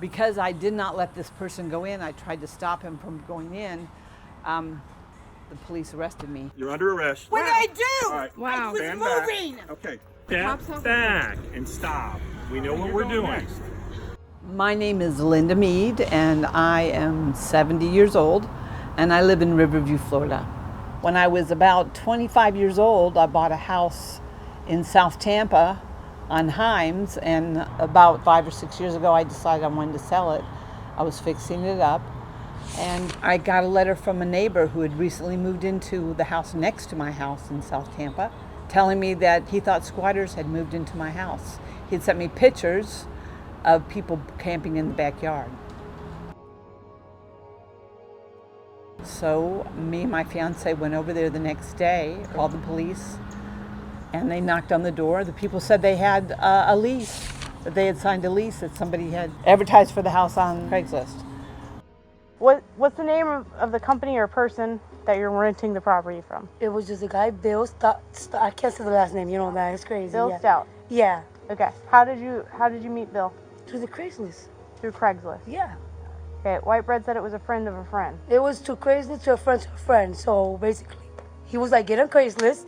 Because I did not let this person go in, I tried to stop him from going in. The police arrested me. You're under arrest. What did I do? All right. Wow. I was Stand moving. back. Okay. Cops Step off. back and stop. We know what we're doing. My name is Linda Mead, and I am 70 years old, and I live in Riverview, Florida. When I was about 25 years old, I bought a house in South Tampa on Himes, and about 5 or 6 years ago, I decided I wanted to sell it. I was fixing it up, and I got a letter from a neighbor who had recently moved into the house next to my house in South Tampa, telling me that he thought squatters had moved into my house. He'd sent me pictures of people camping in the backyard. So me and my fiance went over there the next day, called the police, and they knocked on the door. The people said they had a lease, that they had signed a lease, that somebody had advertised for the house on Craigslist. What's the name of the company or person that you're renting the property from? It was just a guy, Bill Stout. I can't say the last name, you know that, it's crazy. Bill yeah. Stout. Yeah, Okay. How did you meet Bill? through the Craigslist. Through Craigslist. Yeah. Okay. White Bread said it was a friend of a friend. It was to Craigslist to a friend. So basically, he was like, get on Craigslist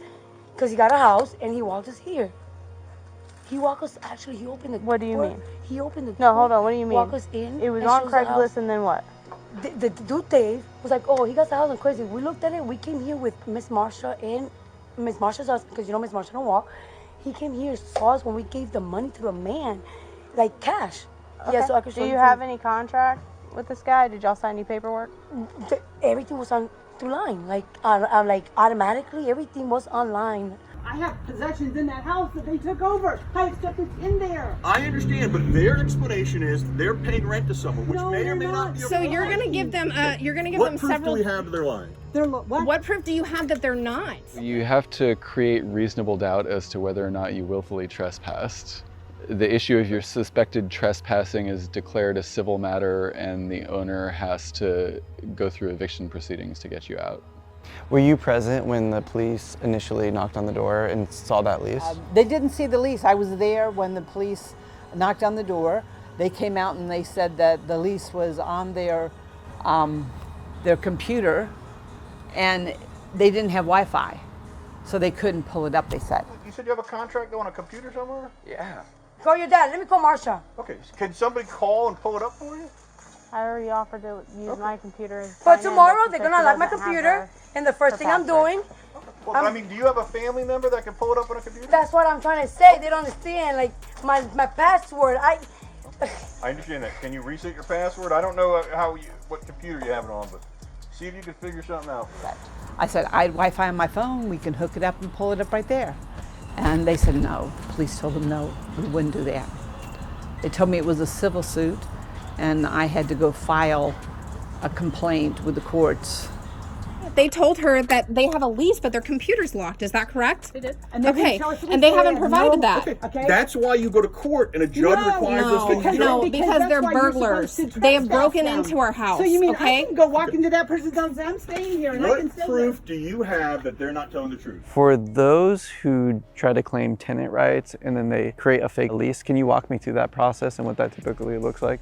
because he got a house and he walked us here. He walked us, actually, he opened the door. What do you mean? He opened the door. No, hold on. What do you mean? Walked us in. It was and on showed us the house. Craigslist, and then what? The dude Dave was like, oh, he got the house on Craigslist. We looked at it. We came here with Miss Marsha and Miss Marsha's husband, because you know Miss Marsha don't walk. He came here, saw us when we gave the money to the man, like cash. Okay. Yeah, so I could show Do you. you have any contract with this guy? Did y'all sign any paperwork? Everything was on through line, like automatically. Everything was online. I have possessions in that house that they took over. I have stuff that's in there. I understand, but their explanation is they're paying rent to someone, which No, may or they're may not not. be. So you're gonna give them What them proof several. do we have that they're lying? What proof do you have that they're not? You have to create reasonable doubt as to whether or not you willfully trespassed. The issue of your suspected trespassing is declared a civil matter, and the owner has to go through eviction proceedings to get you out. Were you present when the police initially knocked on the door and saw that lease? They didn't see the lease. I was there when the police knocked on the door. They came out and they said that the lease was on their computer, and they didn't have Wi-Fi, so they couldn't pull it up, they said. You said you have a contract on a computer somewhere? Yeah. Call your dad. Let me call Marsha. Okay, can somebody call and pull it up for you? I already offered to use my computer. and But sign in, tomorrow she they're said gonna she lock my doesn't have computer, and the first the thing I'm password. doing, Well, but I mean, do you have a family member that can pull it up on a computer? that's what I'm trying to say. They don't understand. Like my password. I understand that. Can you reset your password? I don't know what computer you have it on, but see if you can figure something out. I said, I had Wi-Fi on my phone. We can hook it up and pull it up right there. And they said no. Police told them no, we wouldn't do that. They told me it was a civil suit, and I had to go file a complaint with the courts. They told her that they have a lease, but their computer's locked. Is that correct? They did. And they Okay, didn't tell us and they haven't provided that. Okay. That's why you go to court and a judge requires us to keep No, Because because that's they're why you're burglars. supposed to They have trespass broken them. into our house. So you mean okay? I can go walk into that person's house and say, I'm staying here, and I can What stay proof do you have that they're not telling the truth? For those who try to claim tenant rights and then they create a fake lease, can you walk me through that process and what that typically looks like?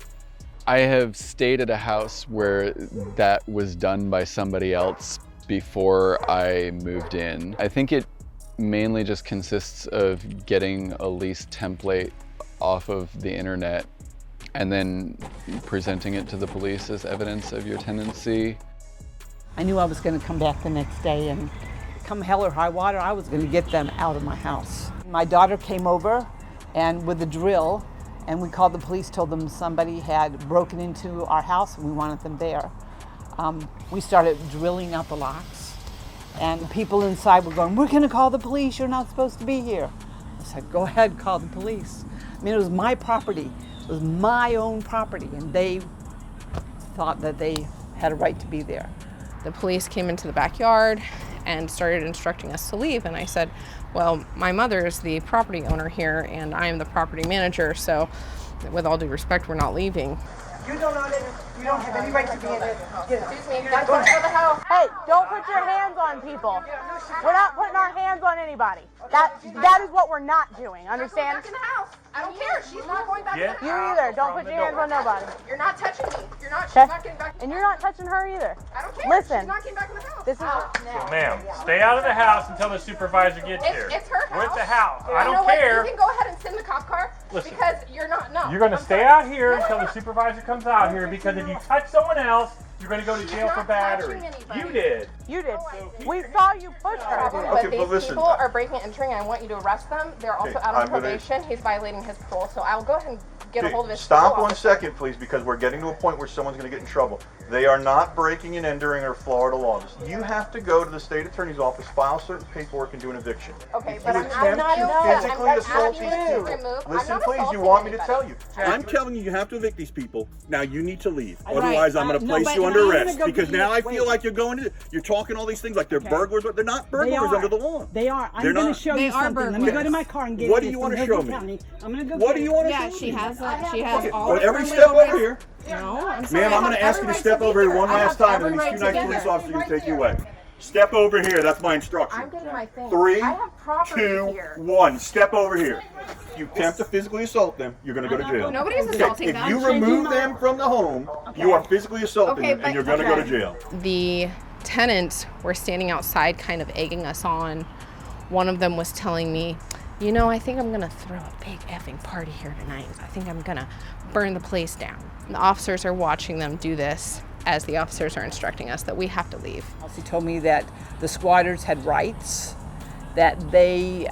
I have stayed at a house where that was done by somebody else before I moved in. I think it mainly just consists of getting a lease template off of the internet and then presenting it to the police as evidence of your tenancy. I knew I was going to come back the next day, and come hell or high water, I was going to get them out of my house. My daughter came over and with a drill, and we called the police, told them somebody had broken into our house and we wanted them there. We started drilling out the locks, and people inside were going, we're going to call the police, you're not supposed to be here. I said, go ahead, call the police. I mean, it was my property. It was my own property, and they thought that they had a right to be there. The police came into the backyard and started instructing us to leave, and I said, well, my mother is the property owner here and I am the property manager, so with all due respect, we're not leaving. You don't know that you don't have any right to be in it. Excuse me, that's going to the house. Hey, don't put your hands on people. We're not putting our hands on anybody. That is what we're not doing. Understand? Back in the house. I don't care. She's not going back in the house. You either. Don't put your hands on nobody. You're not touching me. You're not. She's Okay? not getting back. And you're not touching her either. I don't care. Listen. She's not getting back in the house. This is. Ma'am, stay out of the house until the supervisor gets here. It's her house. We're at the house. You I know don't what? care. You can go ahead and send the cop car Listen. because you're not. No. You're going to I'm stay sorry. out here until the supervisor comes out here because if you touch someone else, you're going to go to jail for not battery. touching anybody. You did. You did. We saw you push her. But Okay, these but listen. people are breaking and entering, and I want you to arrest them. They're also Okay, out I'm on gonna- probation. He's violating his parole, so I'll go ahead and get a hold of his Stop parole one officer. second, please, because we're getting to a point where someone's going to get in trouble. They are not breaking and entering or Florida laws. You have to go to the state attorney's office, file certain paperwork, and do an eviction. Okay, If but you I'm attempt not to I'm physically assault asking these you to people, remove. I'm listen, not please, you assaulting want me to anybody. tell you. I'm telling you, you have to evict these people. Now you need to leave. Otherwise, I'm going to place you under arrest because now I feel like you're talking all these things like they're burglars, but they're not burglars under the law. They are. I'm They're going to not. show They you are something. Let me go to my car and get What it. do you It's want to from show Hillsborough me? County. I'm going to go What get do it. you want to Yeah, show she me? has all Well, the every friendly step over over- here. No, I'm sorry. Ma'am, I'm going to ask you to step over here one last time, and these two nice police officers are going to take you away. Step over here. That's my instruction. I'm getting my thing. 3, I have property 2, here. 1. Step over here. If you attempt to physically assault them, you're going to go to jail. Nobody's assaulting If them. you remove them from the home, you are physically assaulting them, but- and you're going to go to jail. The tenants were standing outside kind of egging us on. One of them was telling me, you know, I think I'm gonna throw a big effing party here tonight. I think I'm gonna burn the place down. The officers are watching them do this as the officers are instructing us that we have to leave. He told me that the squatters had rights, that they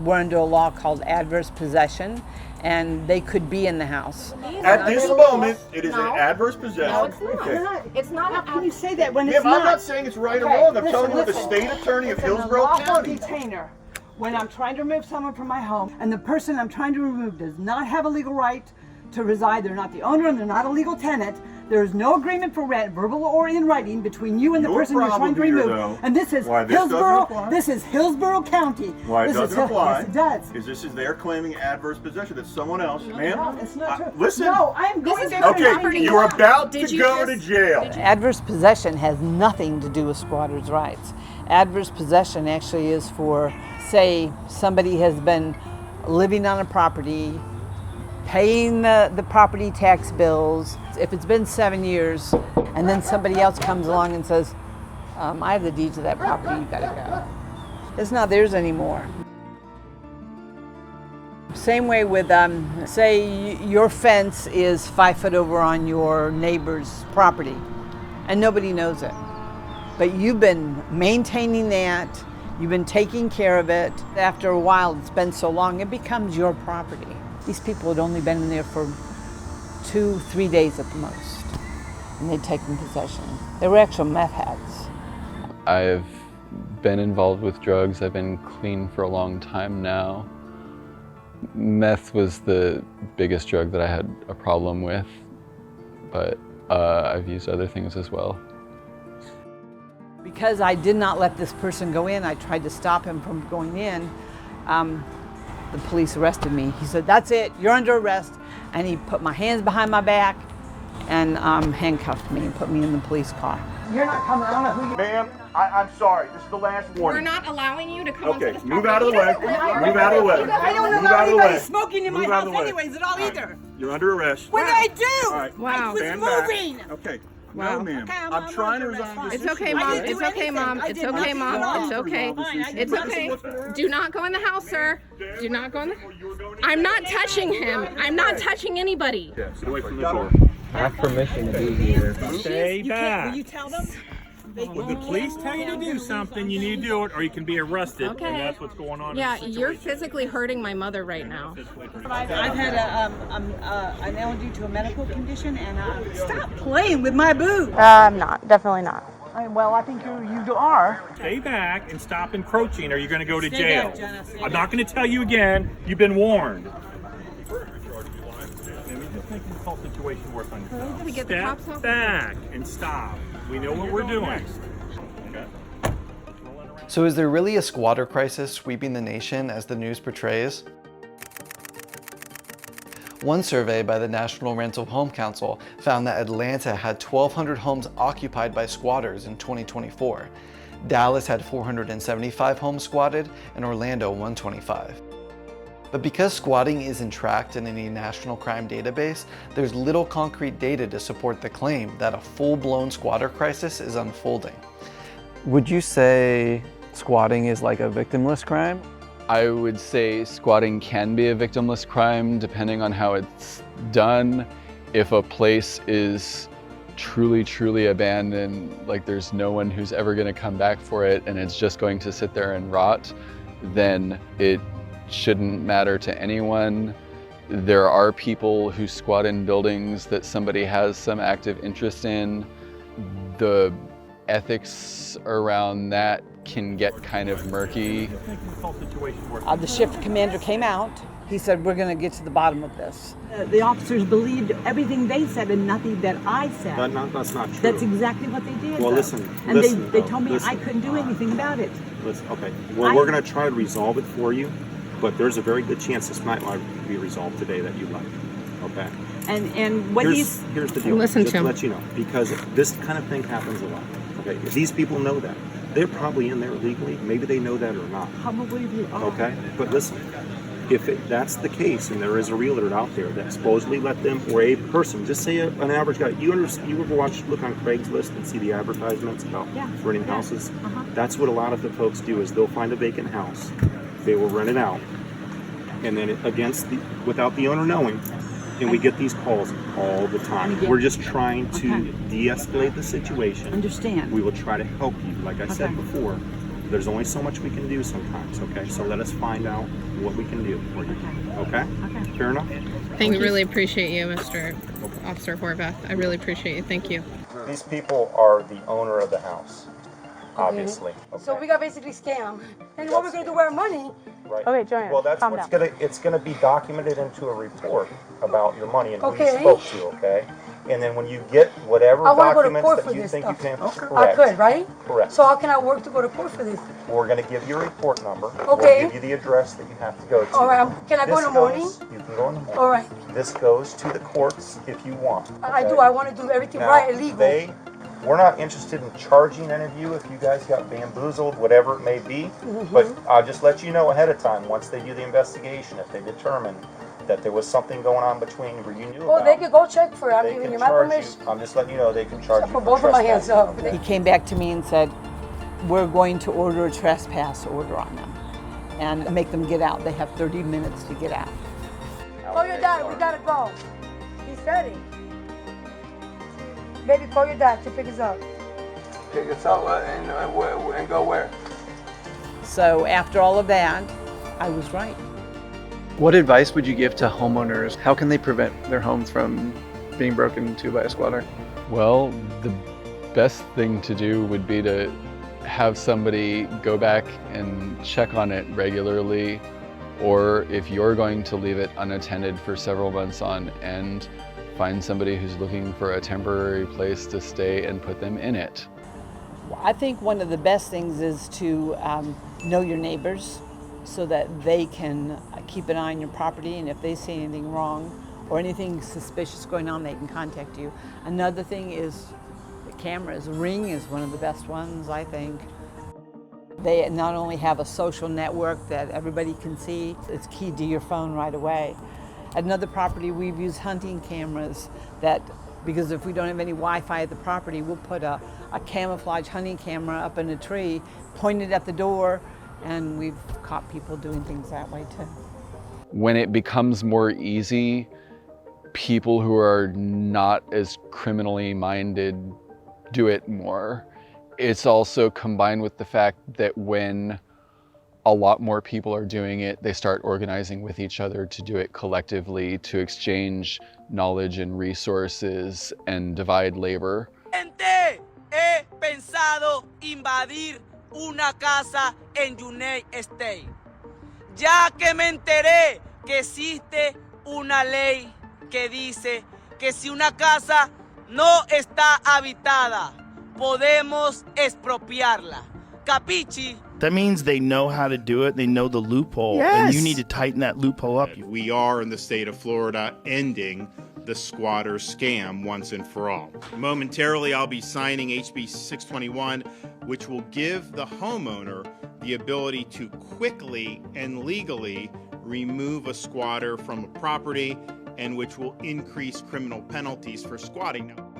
were under a law called adverse possession, and they could be in the house. At this moment, it is No. an adverse possession. No, it's not. Okay. It's not. How can you say that when Ma'am, it's I'm not? not saying it's right or Okay, wrong. I'm listen, telling you what the listen. state attorney of It's an Hillsborough unlawful County. detainer. When I'm trying to remove someone from my home, and the person I'm trying to remove does not have a legal right to reside, they're not the owner and they're not a legal tenant. There is no agreement for rent, verbal or in writing, between you and the Your person you're trying to problem here, remove. though, And this is why this doesn't Hillsborough. apply- This is Hillsborough County. Why it This is doesn't Hill- apply Yes, it does. is this is they're claiming adverse possession that someone else, ma'am. No, it's not true. Listen. No, I'm going is to. their Okay, property. you're about to Did you go to just- jail. Adverse possession has nothing to do with squatters' rights. Adverse possession actually is for, say, somebody has been living on a property, paying the property tax bills. If it's been 7 years, and then somebody else comes along and says, I have the deed to that property, you gotta go. It's not theirs anymore. Same way with, say your fence is 5 foot over on your neighbor's property, and nobody knows it. But you've been maintaining that, you've been taking care of it. After a while, it's been so long, it becomes your property. These people had only been in there for 2-3 days at the most, and they'd taken possession. They were actual meth heads. I've been involved with drugs. I've been clean for a long time now. Meth was the biggest drug that I had a problem with, but I've used other things as well. Because I did not let this person go in, I tried to stop him from going in. The police arrested me. He said, "That's it, you're under arrest." And he put my hands behind my back and handcuffed me and put me in the police car. You're not coming. I don't know who you. Ma'am, I'm sorry. This is the last We're warning. not allowing you to come onto Okay, this move property. out of the way. Move out of the way. I don't Move allow out of the anybody way. smoking in my Move out house of the way. anyways at all All right. either. You're under arrest. What did I do? All right. Wow. I was Stand back. moving. Okay. Wow. No, ma'am. Okay, I'm trying to under resolve arrest. this It's okay, issue. Mom. I didn't It's do okay, anything. Mom. I It's did okay, nothing Mom. wrong. It's okay. Fine, I did It's nothing. okay. Do not go in the house, sir. Do not go in the... I'm not touching him. I'm not touching anybody. Get away from the door. I have permission to be here. Stay Will back. you tell them? When the police tell you to do something, you need to do it, or you can be arrested. Okay. And that's what's going on. Yeah, in the you're situation. physically hurting my mother right now. I've had an allergy to a medical condition, and stop playing with my boob. I'm not. Definitely not. Well, I think you are. Stay back and stop encroaching, or you're going to go to Stay jail. back, Jenna, stay I'm not going to tell you again. You've been warned. Let me just make this whole situation work on yourself. Did we get the cops Step out? back and stop. We know what we're doing. So is there really a squatter crisis sweeping the nation as the news portrays? One survey by the National Rental Home Council found that Atlanta had 1,200 homes occupied by squatters in 2024. Dallas had 475 homes squatted, and Orlando 125. But because squatting isn't tracked in any national crime database, there's little concrete data to support the claim that a full-blown squatter crisis is unfolding. Would you say squatting is like a victimless crime? I would say squatting can be a victimless crime depending on how it's done. If a place is truly abandoned, like there's no one who's ever going to come back for it and it's just going to sit there and rot, then it shouldn't matter to anyone. There are people who squat in buildings that somebody has some active interest in. The ethics around that can get kind of murky. The shift commander came out. He said, we're going to get to the bottom of this. The officers believed everything they said and nothing that I said. That's not true. That's exactly what they did. Well, though. listen. And listen, they told me I couldn't do anything about it. Listen, okay. Well, we're going to try to resolve it for you, but there's a very good chance this might not be resolved today that you like. Okay. And what here's the deal. Listen just to him. let you know, because this kind of thing happens a lot. Okay. If these people know that. They're probably in there illegally. Maybe they know that or not. Probably they are. Okay. But listen. If that's the case, and there is a realtor out there that supposedly let them, or a person, just say an average guy, you ever look on Craigslist and see the advertisements about renting houses? That's what a lot of the folks do, is they'll find a vacant house, they will rent it out, and then without the owner knowing, and we get these calls all the time. We're just trying to de-escalate the situation. Understand. We will try to help you, like I said before. There's only so much we can do sometimes, okay? So let us find out what we can do for you, okay? Fair enough? We really appreciate you, Mr. Officer Horvath. I really appreciate you. Thank you. These people are the owner of the house, obviously. Okay. So we got basically scammed. And what we're going to do with our money? Right. Okay, Joanne, well, that's calm what's down. it's gonna be documented into a report about your money and who you spoke to, okay? And then when you get whatever I want to go to documents court that for you this think stuff. you can, I correct. could, right? Correct. So how can I work to go to court for this? We're gonna give you a report number. Okay. We'll give you the address that you have to go to. All right. Can I go in the morning? You can go in the morning. All right. This goes to the courts if you want. I do. okay? I want to do everything Now, right and legal. We're not interested in charging any of you if you guys got bamboozled, whatever it may be. But I'll just let you know ahead of time, once they do the investigation, if they determine that there was something going on between where you knew about. They could go check for it. I'm they giving can you my charge permission. I'm just letting you know they can charge you Put for both of my hands trespassing, up. He came back to me and said, we're going to order a trespass order on them and make them get out. They have 30 minutes to get out. Call your dad. We got to go. He's ready. Baby, call your dad to pick us up. Pick us up and go where? So after all of that, I was right. What advice would you give to homeowners? How can they prevent their homes from being broken into by a squatter? Well, the best thing to do would be to have somebody go back and check on it regularly, or if you're going to leave it unattended for several months on end, find somebody who's looking for a temporary place to stay and put them in it. I think one of the best things is to know your neighbors so that they can keep an eye on your property, and if they see anything wrong or anything suspicious going on, they can contact you. Another thing is the cameras. Ring is one of the best ones, I think. They not only have a social network that everybody can see, it's keyed to your phone right away. At another property, we've used hunting cameras because if we don't have any Wi-Fi at the property, we'll put a camouflage hunting camera up in a tree, point it at the door, and we've caught people doing things that way too. When it becomes more easy, people who are not as criminally minded do it more. It's also combined with the fact that when a lot more people are doing it, they start organizing with each other to do it collectively, to exchange knowledge and resources and divide labor. He pensado invadir una casa en United States, ya que me enteré que existe una ley que dice que si una casa no está habitada, podemos expropiarla. Capichi? That means they know how to do it. They know the loophole. And you need to tighten that loophole up. We are in the state of Florida ending the squatter scam once and for all. Momentarily, I'll be signing HB 621, which will give the homeowner the ability to quickly and legally remove a squatter from a property, and which will increase criminal penalties for squatting. Now,